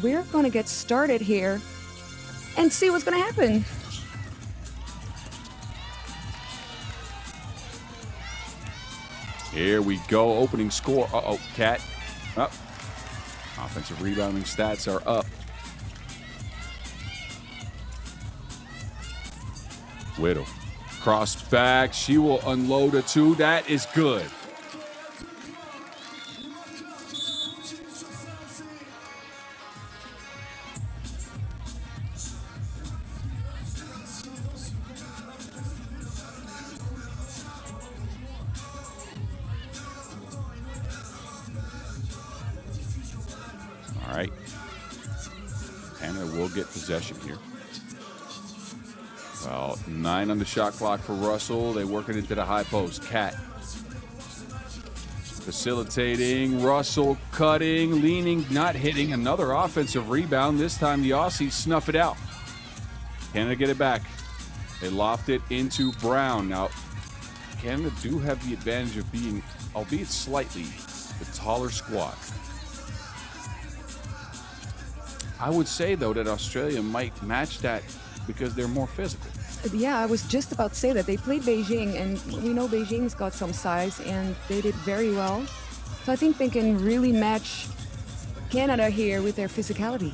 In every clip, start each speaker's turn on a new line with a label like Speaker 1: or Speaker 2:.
Speaker 1: we're going to get started here and see what's going to happen.
Speaker 2: Here we go. Opening score. Uh-oh, Cat. Up. Offensive rebounding stats are up. Whittle. Cross back. She will unload a two. That is good. All right. Canada will get possession here. Well, 9 on the shot clock for Russell. They work it into the high post. Cat facilitating. Russell cutting, leaning, not hitting. Another offensive rebound. This time the Aussies snuff it out. Canada get it back. They loft it into Brown. Now, Canada do have the advantage of being, albeit slightly, the taller squad. I would say, though, that Australia might match that because they're more physical.
Speaker 1: Yeah, I was just about to say that. They played Beijing, and we know Beijing's got some size, and they did very well. So I think they can really match Canada here with their physicality.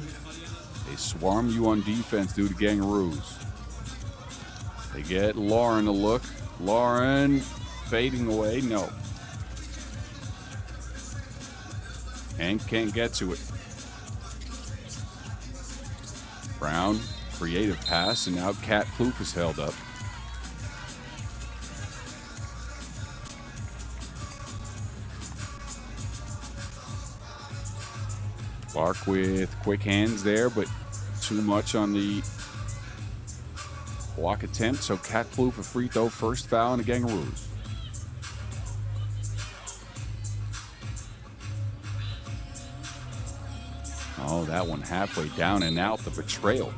Speaker 2: They swarm you on defense due to Kangaroos. They get Lauren a look. Lauren fading away. No. And can't get to it. Brown, creative pass, and now Cat Plouffe is held up. Clark with quick hands there, but too much on the block attempt. So Cat Plouffe a free throw, first foul on the Kangaroos. Oh, that one halfway down and out, the betrayal.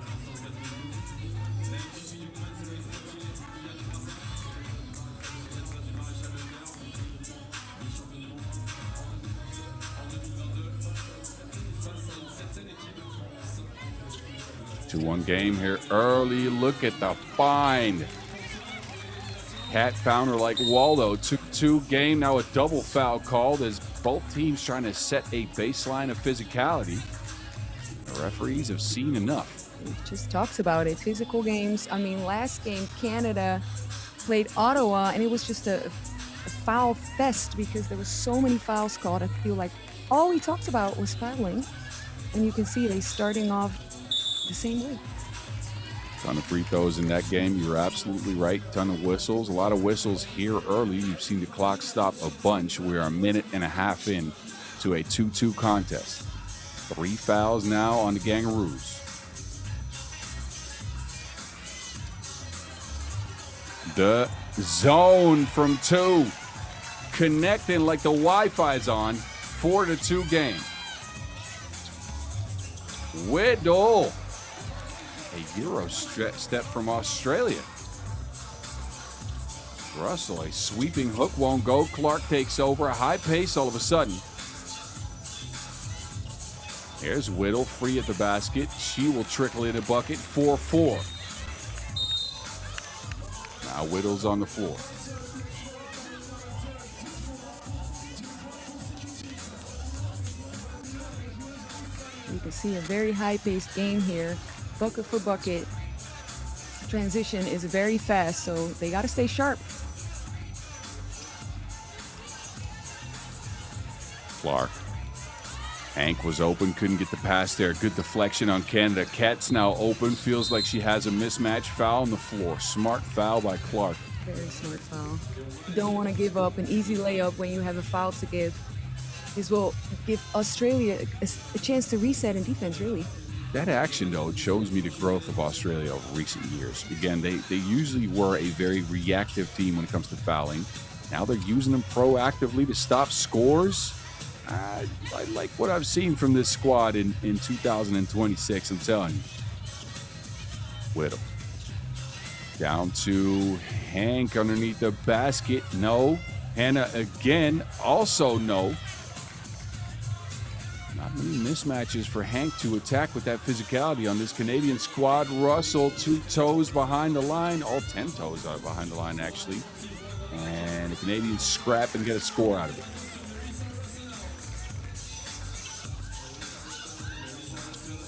Speaker 2: Two-one game here early. Look at the find. Cat found her like Waldo. Took 2 game, now a double foul called as both teams trying to set a baseline of physicality. The referees have seen enough.
Speaker 1: It just talks about it. Physical games. I mean, last game, Canada played Ottawa, and it was just a foul fest because there were so many fouls called. I feel like all we talked about was fouling. And you can see they starting off the same way.
Speaker 2: Ton of free throws in that game. You're absolutely right. Ton of whistles. A lot of whistles here early. You've seen the clock stop a bunch. We are a minute and a half in to a 2-2 contest. 3 fouls now on the Kangaroos. The zone from 2. Connecting like the Wi-Fi's on. 4-2 game. Whittle. A Euro step from Australia. Russell, a sweeping hook won't go. Clark takes over. A high pace all of a sudden. Here's Whittle, free at the basket. She will trickle in a bucket. 4-4. Now Whittle's on the floor.
Speaker 1: You can see a very high-paced game here. Bucket for bucket. Transition is very fast, so they got to stay sharp.
Speaker 2: Clark. Hank was open, couldn't get the pass there. Good deflection on Canada. Cat's now open, feels like she has a mismatch. Foul on the floor. Smart foul by Clark.
Speaker 1: Very smart foul. You don't want to give up an easy layup when you have a foul to give. This will give Australia a chance to reset in defense, really.
Speaker 2: That action, though, shows me the growth of Australia over recent years. Again, they usually were a very reactive team when it comes to fouling. Now they're using them proactively to stop scores. I like what I've seen from this squad in 2026, I'm telling you. Whittle. Down to Hank underneath the basket. No. Hannah again. Also no. Not many mismatches for Hank to attack with that physicality on this Canadian squad. Russell, 2 toes behind the line. All 10 toes are behind the line, actually. And the Canadians scrap and get a score out of it.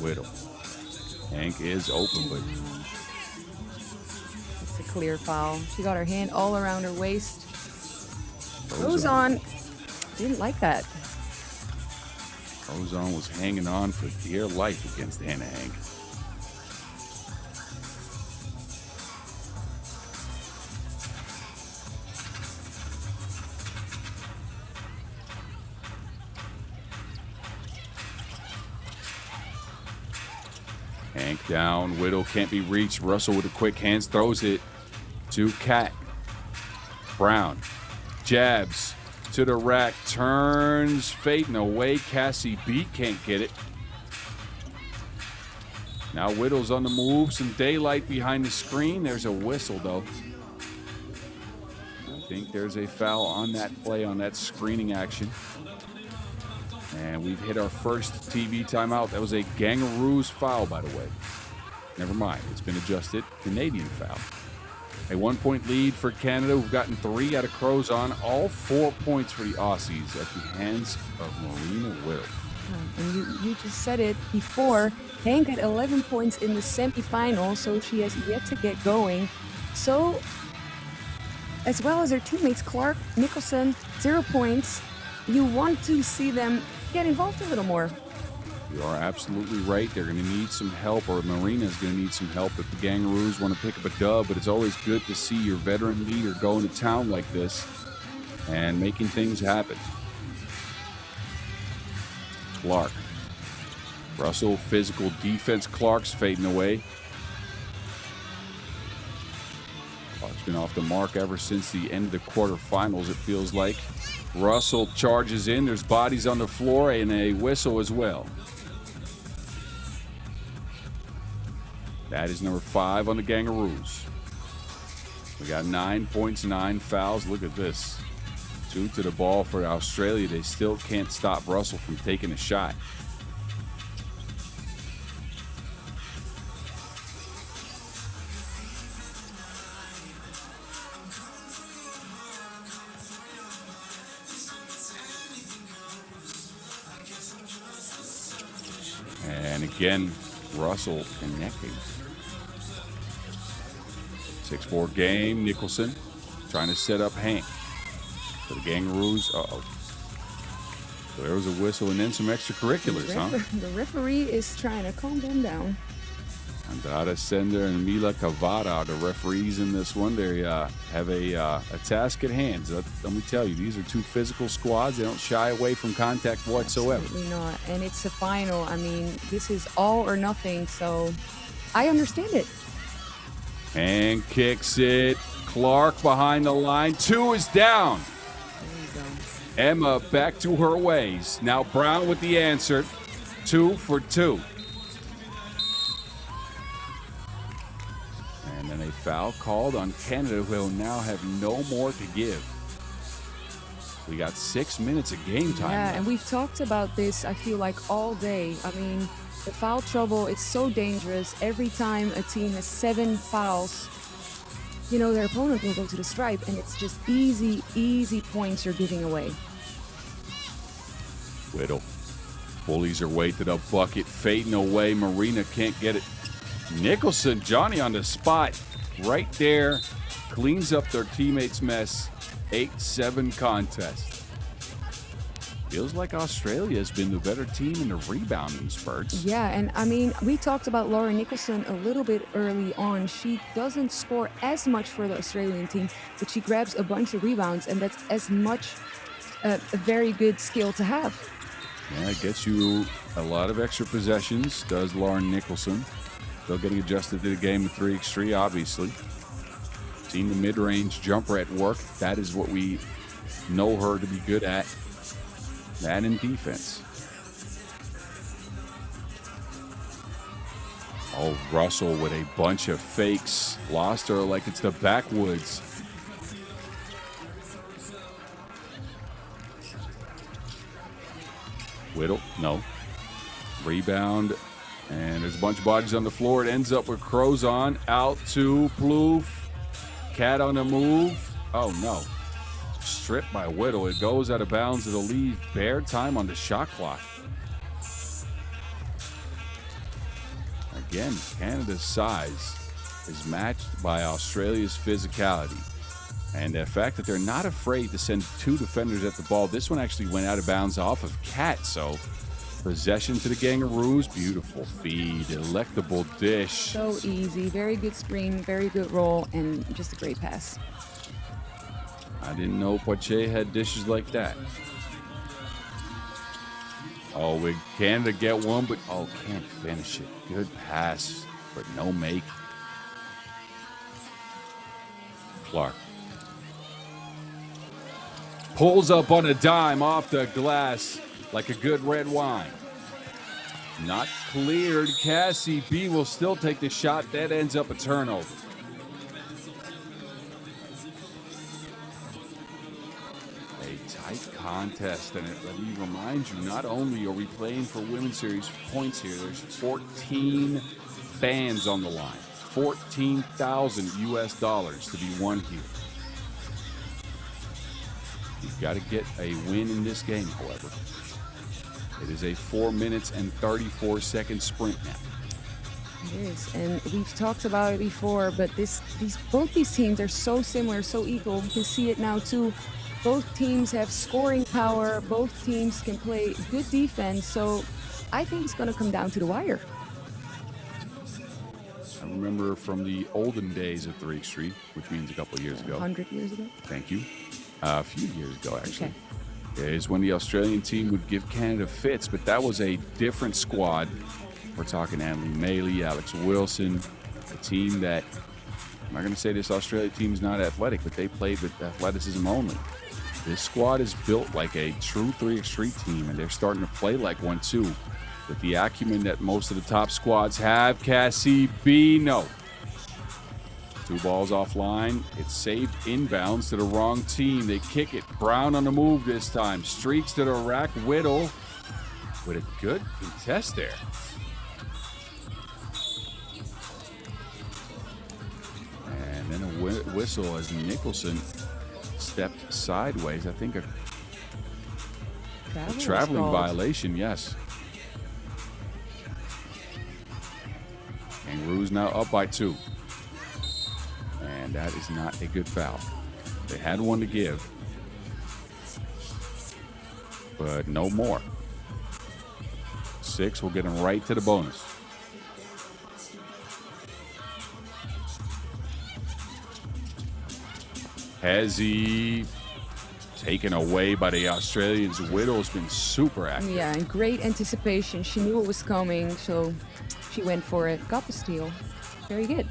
Speaker 2: Whittle. Hank is open, but
Speaker 1: it's a clear foul. She got her hand all around her waist. Goes on. Didn't like that.
Speaker 2: Ozone was hanging on for dear life against Hannah Hank. Hank down. Whittle can't be reached. Russell with a quick hands throws it to Kat. Brown jabs to the rack, turns, fading away. Cassie beat, can't get it. Now Whittle's on the move, some daylight behind the screen. There's a whistle, though. I think there's a foul on that play, on that screening action. And we've hit our first TV timeout. That was a Gangaroos foul, by the way. Never mind, it's been adjusted. Canadian foul. A 1-point lead for Canada, who've gotten 3 out of Crows on. All 4 points for the Aussies at the hands of Marina Whittle.
Speaker 1: And you just said it before. Hank had 11 points in the semifinal, so she has yet to get going. So, as well as her teammates, Clark, Nicholson, 0 points. You want to see them get involved a little more.
Speaker 2: You are absolutely right. They're going to need some help, or Marina's going to need some help if the Gangaroos want to pick up a dub. But it's always good to see your veteran leader going to town like this and making things happen. Clark. Russell, physical defense. Clark's fading away. Clark's been off the mark ever since the end of the quarterfinals, it feels like. Russell charges in. There's bodies on the floor and a whistle as well. That is number 5 on the Gangaroos. We got 9 points, 9 fouls. Look at this. 2 to the ball for Australia. They still can't stop Russell from taking a shot. And again, Russell connecting. 6-4 game. Nicholson trying to set up Hank. For the Gangaroos. Uh-oh. So there was a whistle and then some extracurriculars, huh?
Speaker 1: The referee is trying to calm them down.
Speaker 2: Andrada Sender and Mila Cavada, the referees in this one. They have a task at hand. Let me tell you, these are 2 physical squads. They don't shy away from contact whatsoever.
Speaker 1: Absolutely not. And it's a final. I mean, this is all or nothing, so I understand it.
Speaker 2: And kicks it. Clark behind the line. 2 is down.
Speaker 1: There you go.
Speaker 2: Emma back to her ways. Now Brown with the answer. 2 for 2. And then a foul called on Canada, who will now have no more to give. We got 6 minutes of game time.
Speaker 1: Yeah,
Speaker 2: left.
Speaker 1: and we've talked about this, I feel like, all day. I mean, the foul trouble, it's so dangerous. Every time a team has 7 fouls, you know, their opponent will go to the stripe, and it's just easy points you're giving away.
Speaker 2: Whittle bullies her way to the bucket, fading away. Marina can't get it. Nicholson, Johnny on the spot, right there, cleans up their teammates' mess. 8-7 contest. Feels like Australia has been the better team in the rebounding spurts.
Speaker 1: Yeah, and I mean, we talked about Laura Nicholson a little bit early on. She doesn't score as much for the Australian team, but she grabs a bunch of rebounds, and that's as much a very good skill to have.
Speaker 2: Yeah, it gets you a lot of extra possessions, does Lauren Nicholson. Still getting adjusted to the game of 3x3, obviously. Seen the mid-range jumper at work. That is what we know her to be good at. That in defense. Oh, Russell with a bunch of fakes. Lost her like it's the backwoods. Whittle, no. Rebound. And there's a bunch of bodies on the floor. It ends up with Crows on. Out to Plouffe. Cat on the move. Oh, no. Stripped by Whittle. It goes out of bounds. It'll leave bare time on the shot clock. Again, Canada's size is matched by Australia's physicality. And the fact that they're not afraid to send two defenders at the ball. This one actually went out of bounds off of Cat. So possession to the Kangaroos. Beautiful feed. Delectable dish.
Speaker 1: So easy. Very good screen. Very good roll. And just a great pass.
Speaker 2: I didn't know Poitiers had dishes like that. Oh, would Canada get one? But, oh, can't finish it. Good pass, but no make. Clark. Pulls up on a dime off the glass like a good red wine. Not cleared. Cassie B will still take the shot. That ends up a turnover. A tight contest, and let me remind you, not only are we playing for Women's Series points here, there's 14 bands on the line. $14,000 US to be won here. You've got to get a win in this game, however. It is a 4 minutes and 34 second sprint now.
Speaker 1: It is, and we've talked about it before, but both these teams are so similar, so equal. We can see it now too. Both teams have scoring power. Both teams can play good defense. So I think it's going to come down to the wire.
Speaker 2: I remember from the olden days of 3x3, which means a couple of years ago.
Speaker 1: 100 years ago?
Speaker 2: Thank you. A few years ago, actually. Okay. Is when the Australian team would give Canada fits, but that was a different squad. We're talking Annalise Maley, Alex Wilson, a team that, I'm not going to say this Australia team is not athletic, but they played with athleticism only. This squad is built like a true 3x3 team, and they're starting to play like one too. With the acumen that most of the top squads have. Cassie B, no. Two balls offline. It's saved inbounds to the wrong team. They kick it. Brown on the move this time. Streaks to the rack. Whittle with a good contest there. And then a whistle as Nicholson stepped sideways. I think a traveling violation, yes. Kangaroos now up by 2. And that is not a good foul. They had one to give, but no more. 6 will get them right to the bonus. Hezzy taken away by the Australians. Whittle's been super active.
Speaker 1: Yeah, and great anticipation. She knew it was coming, so she went for it. Got the steal. Very good.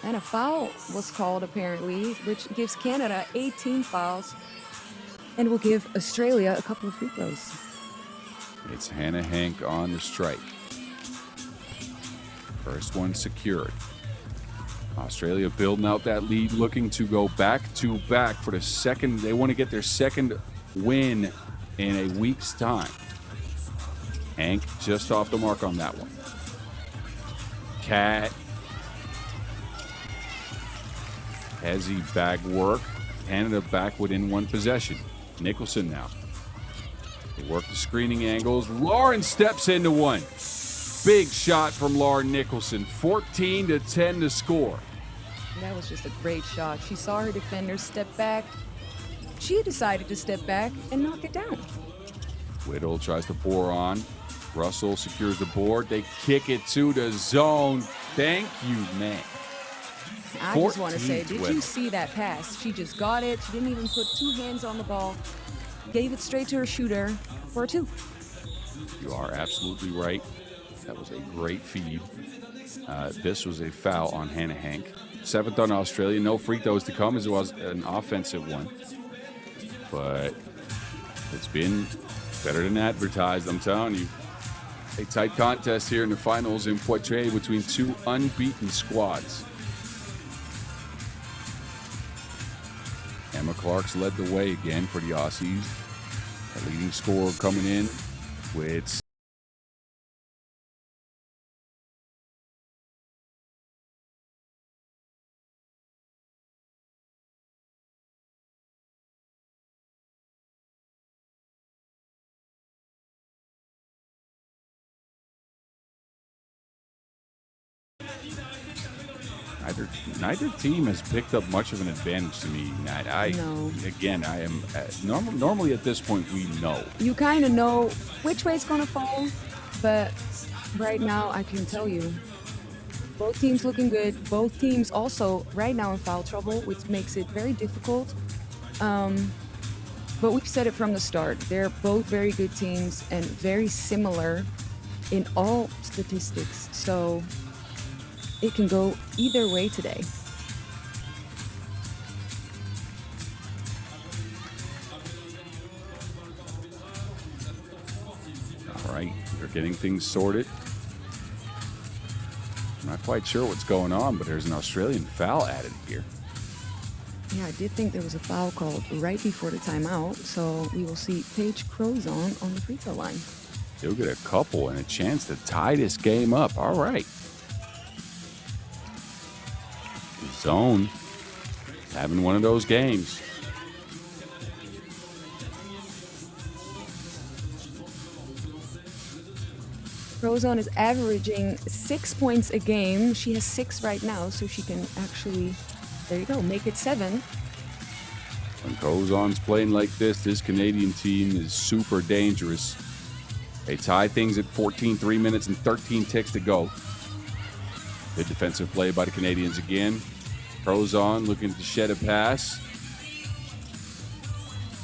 Speaker 1: And a foul was called, apparently, which gives Canada 18 fouls and will give Australia a couple of free throws.
Speaker 2: It's Hannah Hank on the strike. First one secured. Australia building out that lead, looking to go back-to-back for the second. They want to get their second win in a week's time. Hank just off the mark on that one. Cat. Hezzy bag work. Canada back within one possession. Nicholson now. They work the screening angles. Lauren steps into one. Big shot from Lauren Nicholson. 14-10 to score.
Speaker 1: That was just a great shot. She saw her defender step back. She decided to step back and knock it down.
Speaker 2: Whittle tries to pour on. Russell secures the board. They kick it to the zone. Thank you, man.
Speaker 1: I just want to say, did you see that pass? She just got it. She didn't even put 2 hands on the ball. Gave it straight to her shooter for a 2.
Speaker 2: You are absolutely right. That was a great feed. This was a foul on Hannah Hank. 7th on Australia. No free throws to come as it was an offensive one. But it's been better than advertised, I'm telling you. A tight contest here in the finals in Poitiers between 2 unbeaten squads. Emma Clark's led the way again for the Aussies. A leading scorer coming in with neither team has picked up much of an advantage to me, Nat.
Speaker 1: No.
Speaker 2: Again, I am normally at this point we know.
Speaker 1: You kind of know which way it's going to fall, but right now I can tell you, both teams looking good. Both teams also right now in foul trouble, which makes it very difficult. But we've said it from the start. They're both very good teams and very similar in all statistics. So it can go either way today.
Speaker 2: All right, they're getting things sorted. I'm not quite sure what's going on, but there's an Australian foul added here.
Speaker 1: Yeah, I did think there was a foul called right before the timeout. So we will see Paige Crozon on the free throw line.
Speaker 2: They'll get a couple and a chance to tie this game up. All right. Zone having one of those games.
Speaker 1: Crozon is averaging 6 points a game. She has 6 right now, so she can actually, there you go, make it 7.
Speaker 2: When Crozon's playing like this Canadian team is super dangerous. They tie things at 14, 3 minutes and 13 ticks to go. Good defensive play by the Canadians again. Crozon looking to shed a pass.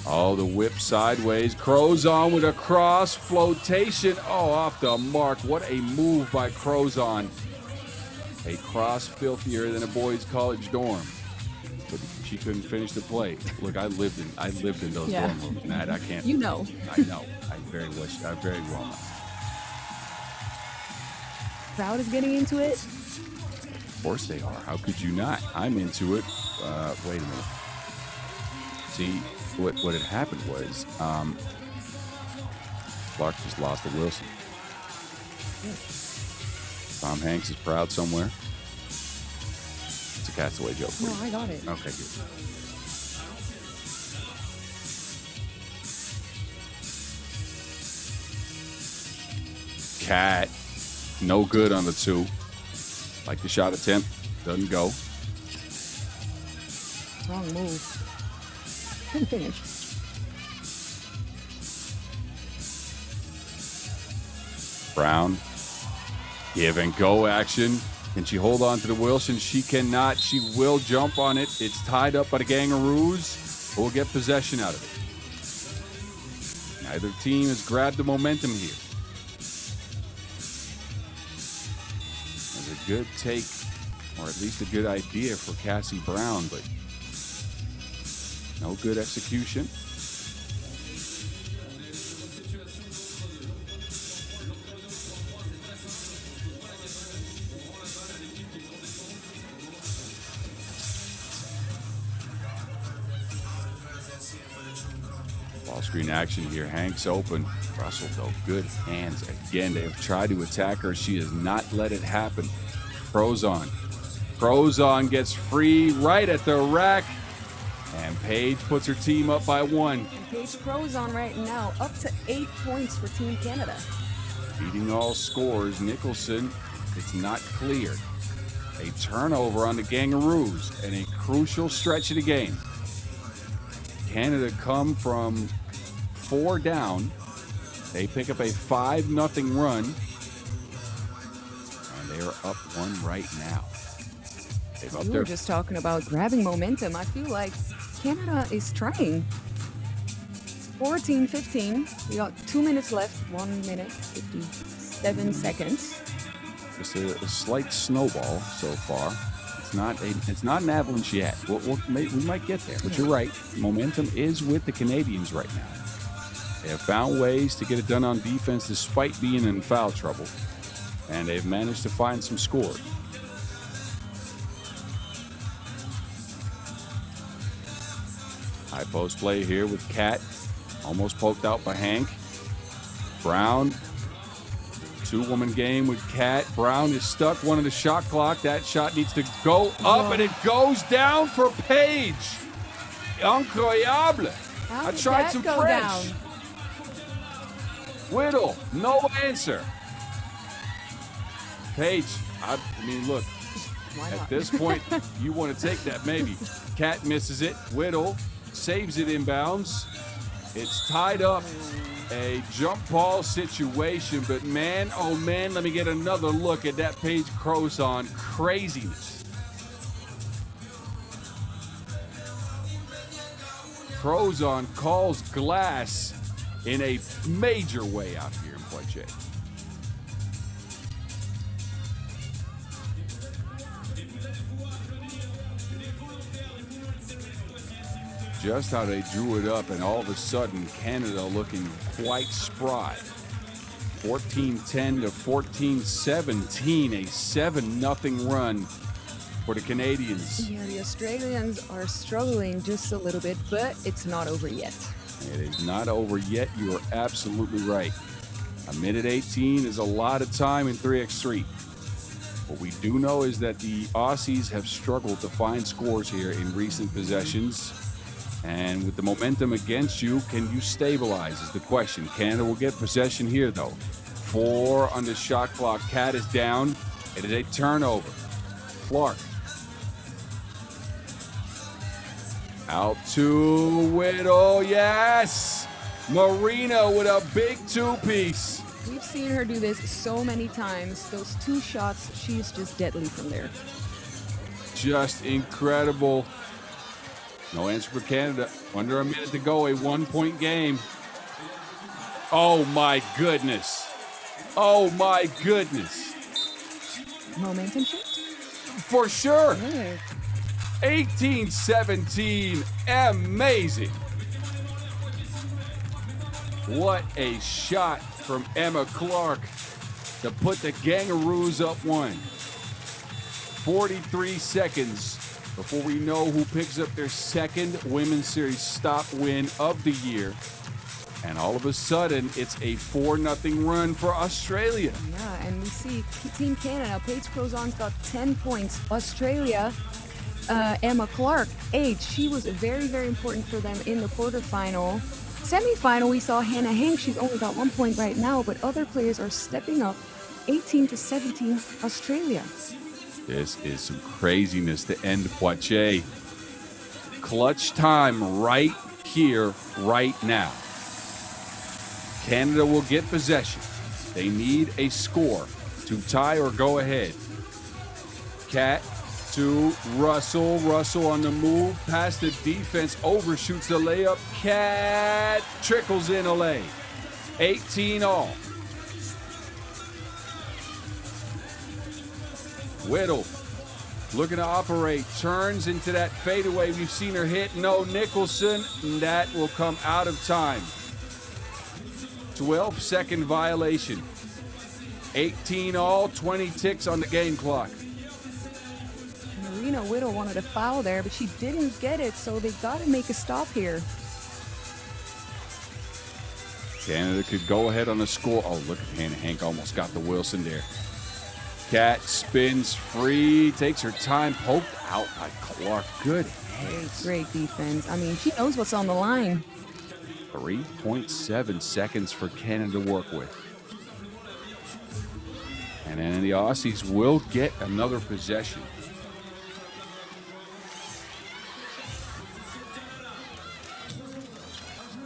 Speaker 2: Oh, the whip sideways. Crozon with a cross flotation. Oh, off the mark. What a move by Crozon. A cross filthier than a boys' college dorm. But she couldn't finish the play. Look, I lived in those dorm rooms, Matt. I can't.
Speaker 1: You know.
Speaker 2: I know. I very well know.
Speaker 1: Crowd is getting into it.
Speaker 2: Of course they are. How could you not? I'm into it. Wait a minute. See, what had happened was Clark just lost to Wilson. Tom Hanks is proud somewhere. It's a Castaway joke.
Speaker 1: No, I got it.
Speaker 2: Okay, good. Cat, no good on the 2. Like the shot attempt, doesn't go.
Speaker 1: Wrong move. Couldn't finish.
Speaker 2: Brown, give and go action. Can she hold on to the Wilson? She cannot. She will jump on it. It's tied up by the Gangaroos. We'll get possession out of it. Neither team has grabbed the momentum here. There's a good take, or at least a good idea for Cassie Brown, but no good execution. Ball screen action here. Hanks open. Russell, though, good hands again. They have tried to attack her. She has not let it happen. Crozon. Crozon gets free right at the rack. And Paige puts her team up by 1.
Speaker 1: And Paige Crozon right now up to 8 points for Team Canada.
Speaker 2: Beating all scores. Nicholson, it's not cleared. A turnover on the Gangaroos and a crucial stretch of the game. Canada come from 4 down. They pick up a 5-0 run. And they are up 1 right now.
Speaker 1: We were just talking about grabbing momentum. I feel like Canada is trying. 14-15. We got 2 minutes left. 1 minute, 57 seconds.
Speaker 2: Just a slight snowball so far. It's not an avalanche yet. We might get there, but you're right. Momentum is with the Canadians right now. They have found ways to get it done on defense despite being in foul trouble, and they've managed to find some scores. post play here with Kat. Almost poked out by Hank. Brown. Two-woman game with Kat. Brown is stuck. One of the shot clock. That shot needs to go up, and it goes down for Paige. Incroyable. I tried some French. Whittle, no answer. Paige, I mean, look, at this point, you want to take that maybe. Kat misses it. Whittle saves it inbounds. It's tied up. A jump ball situation, but man, oh man, let me get another look at that Paige Crozon craziness. Crozon calls glass in a major way out here in Poitiers. Just how they drew it up, and all of a sudden, Canada looking quite spry. 14-10 to 14-17, a 7-0 run for the Canadians.
Speaker 1: Yeah, the Australians are struggling just a little bit, but it's not over yet.
Speaker 2: It is not over yet. You are absolutely right. A minute 18 is a lot of time in 3x3. What we do know is that the Aussies have struggled to find scores here in recent possessions. And with the momentum against you, can you stabilize is the question. Canada will get possession here, though. 4 on the shot clock. Kat is down. It is a turnover. Clark. Out to Whittle. Yes! Marina with a big two-piece.
Speaker 1: We've seen her do this so many times. Those 2 shots, she's just deadly from there.
Speaker 2: Just incredible. No answer for Canada. Under a minute to go, a 1-point game. Oh my goodness. Oh my goodness.
Speaker 1: Momentum shift?
Speaker 2: For sure.
Speaker 1: Good.
Speaker 2: 18-17. Amazing. What a shot from Emma Clark to put the Gangaroos up 1. 43 seconds before we know who picks up their second Women's Series stop win of the year. And all of a sudden, it's a 4-0 run for Australia.
Speaker 1: Yeah, and we see Team Canada, Paige Crozon's got 10 points. Australia, Emma Clark, 8. She was very, very important for them in the quarterfinal. Semi-final, we saw Hannah Hank. She's only got 1 point right now, but other players are stepping up. 18-17, Australia.
Speaker 2: This is some craziness to end Poitiers. Clutch time right here, right now. Canada will get possession. They need a score to tie or go ahead. Kat to Russell. Russell on the move. Past the defense. Overshoots the layup. Kat trickles in a lay. 18 all. Whittle looking to operate, turns into that fadeaway. We've seen her hit. No, Nicholson. That will come out of time. 12-second violation. 18 all, 20 ticks on the game clock.
Speaker 1: Marina Whittle wanted a foul there, but she didn't get it, so they got to make a stop here.
Speaker 2: Canada could go ahead on the score. Oh, look at Hannah Hank almost got the Wilson there. Kat spins free, takes her time, poked out by Clark. Good hands.
Speaker 1: Great defense. I mean, she knows what's on the line.
Speaker 2: 3.7 seconds for Canada to work with. And then the Aussies will get another possession.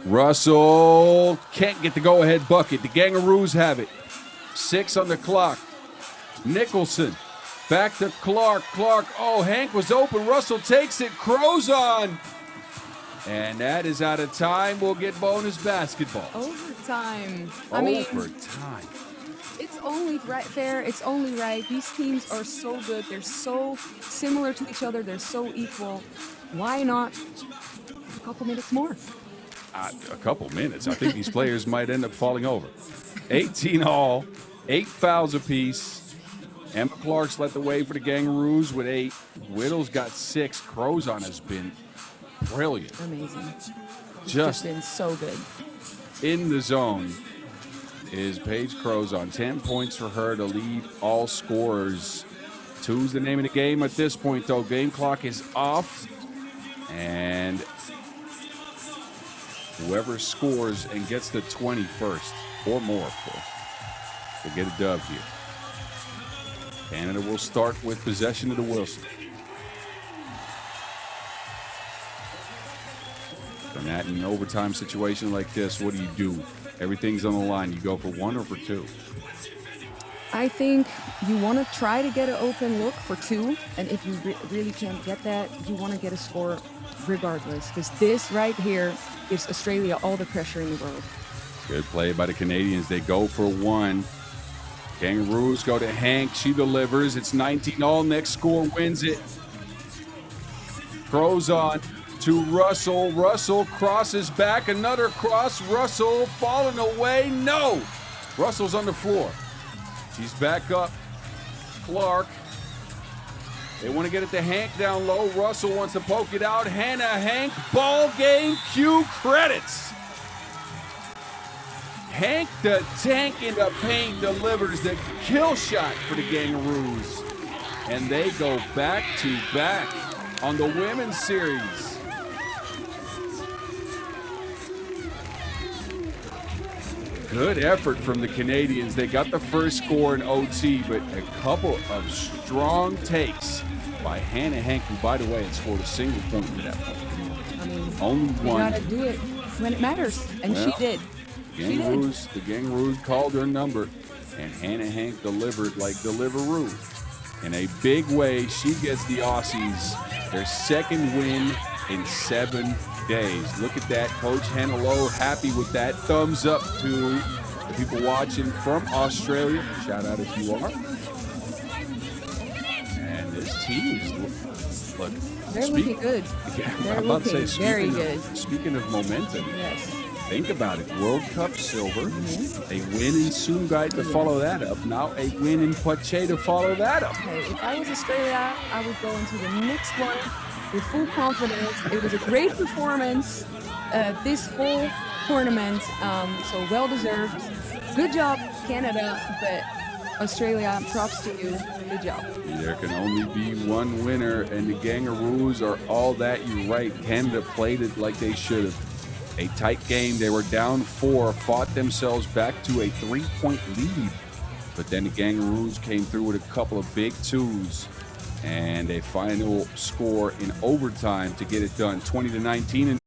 Speaker 2: Russell can't get the go-ahead bucket. The Gangaroos have it. 6 on the clock. Nicholson back to Clark. Clark, oh, Hank was open. Russell takes it. Crozon. And that is out of time. We'll get bonus basketball.
Speaker 1: Overtime.
Speaker 2: Overtime.
Speaker 1: It's only right there. It's only right. These teams are so good. They're so similar to each other. They're so equal. Why not a couple minutes more?
Speaker 2: A couple minutes. I think these players might end up falling over. 18 all, 8 fouls apiece. Emma Clark's led the way for the Gangaroos with 8. Whittle's got 6. Crozon has been brilliant.
Speaker 1: Amazing. It's
Speaker 2: Just
Speaker 1: been so good.
Speaker 2: in the zone is Paige Crozon. 10 points for her to lead all scorers. 2's the name of the game at this point, though. Game clock is off. And whoever scores and gets the 20 first, or more, of course, will get a dub here. Canada will start with possession of the Wilson. And that in an overtime situation like this, what do? Everything's on the line. You go for 1 or for 2?
Speaker 1: I think you want to try to get an open look for 2, and if you really can't get that, you want to get a score regardless, because this right here gives Australia all the pressure in the world.
Speaker 2: Good play by the Canadians. They go for 1. Kangaroos go to Hank. She delivers. It's 19-all. Next score wins it. Crozon to Russell. Russell crosses back. Another cross. Russell falling away. No! Russell's on the floor. She's back up. Clark. They want to get it to Hank down low. Russell wants to poke it out. Hannah Hank. Ball game. Cue credits. Hank the Tank in the paint delivers the kill shot for the Kangaroos. And they go back to back on the women's series. Good effort from the Canadians. They got the first score in OT, but a couple of strong takes by Hannah Hank, who, by the way, had scored a single point at that point.
Speaker 1: I mean,
Speaker 2: only one.
Speaker 1: You gotta do it when it matters, and she did.
Speaker 2: The Kangaroos called her number, and Hannah Hank delivered like Deliveroo. In a big way, she gets the Aussies their second win in 7 days. Look at that. Coach Hannah Lowe happy with that. Thumbs up to the people watching from Australia. Shout out if you are. And this team is
Speaker 1: they're looking good.
Speaker 2: I'm about to say,
Speaker 1: very good.
Speaker 2: Speaking of momentum.
Speaker 1: Yes.
Speaker 2: Think about it. World Cup silver, a win in Sungai to follow that up. Now a win in Poitiers to follow that up.
Speaker 1: Okay, if I was Australia, I would go into the next one with full confidence. It was a great performance this whole tournament, so well deserved. Good job, Canada, but Australia, props to you. Good job.
Speaker 2: There can only be one winner, and the Kangaroos are all that. You're right. Canada played it like they should have. A tight game. They were down 4, fought themselves back to a 3-point lead. But then the Kangaroos came through with a couple of big 2s and a final score in overtime to get it done, 20-19.